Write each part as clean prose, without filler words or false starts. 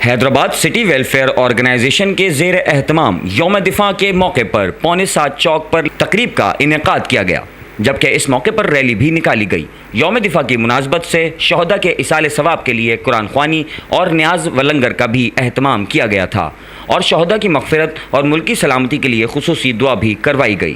Hyderabad city welfare organization کے زیر اہتمام یوم دفاع کے موقع پر 6:45 چوک پر تقریب کا انعقاد کیا گیا، جبکہ اس موقع پر ریلی بھی نکالی گئی۔ یوم دفاع کی مناسبت سے شہداء کے ایصال ثواب کے لیے قرآن خوانی اور نیاز و لنگر کا بھی اہتمام کیا گیا تھا اور شہداء کی مغفرت اور ملکی سلامتی کے لیے خصوصی دعا بھی کروائی گئی۔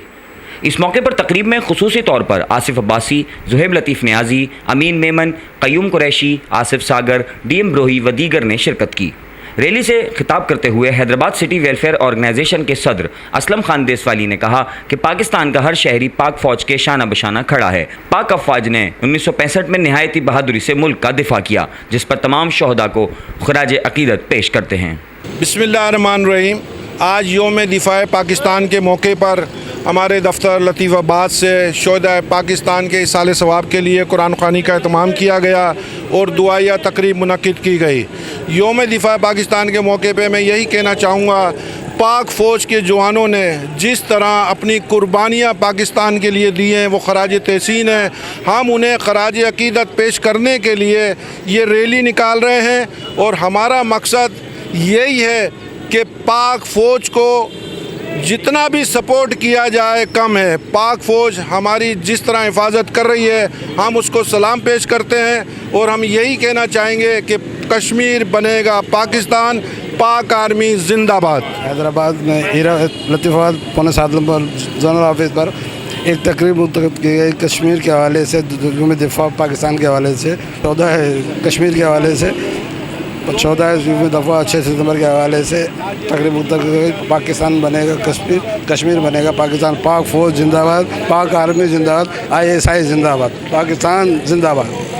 اس موقع پر تقریب میں خصوصی طور پر آصف عباسی، زہیب لطیف نیازی، امین میمن، قیوم قریشی، آصف ساگر، ڈی ایم بروہی و دیگر نے شرکت کی۔ ریلی سے خطاب کرتے ہوئے حیدرآباد سٹی ویلفیئر آرگنائزیشن کے صدر اسلم خان دیسوالی نے کہا کہ پاکستان کا ہر شہری پاک فوج کے شانہ بشانہ کھڑا ہے۔ پاک افواج نے 1965 میں نہایتی بہادری سے ملک کا دفاع کیا، جس پر تمام شہداء کو خراج عقیدت پیش کرتے ہیں۔ بسم اللہ الرحمن الرحیم۔ آج یوم دفاع پاکستان کے موقع پر ہمارے دفتر لطیف آباد سے شہداء پاکستان کے ایصال ثواب کے لیے قرآن خوانی کا اہتمام کیا گیا اور دعائیہ تقریب منعقد کی گئی۔ یوم دفاع پاکستان کے موقع پہ میں یہی کہنا چاہوں گا، پاک فوج کے جوانوں نے جس طرح اپنی قربانیاں پاکستان کے لیے دی ہیں وہ خراج تحسین ہیں۔ ہم انہیں خراج عقیدت پیش کرنے کے لیے یہ ریلی نکال رہے ہیں اور ہمارا مقصد یہی ہے کہ پاک فوج کو جتنا بھی سپورٹ کیا جائے کم ہے۔ پاک فوج ہماری جس طرح حفاظت کر رہی ہے ہم اس کو سلام پیش کرتے ہیں اور ہم یہی کہنا چاہیں گے کہ کشمیر بنے گا پاکستان، پاک آرمی زندہ باد۔ حیدرآباد میں لطیف آباد 6:45 نمبر زونل آفس پر ایک تقریب منعقد کی گئی کشمیر کے حوالے سے، یوم دفاع پاکستان کے حوالے سے، 14 کشمیر کے حوالے سے، 14 یوم دفاع 6 ستمبر کے حوالے سے تقریب منعقد کی گئی۔ پاکستان بنے گا کشمیر بنے گا پاکستان، پاک فوج زندہ باد، پاک آرمی زندہ باد، ISI زندہ باد، پاکستان زندہ باد۔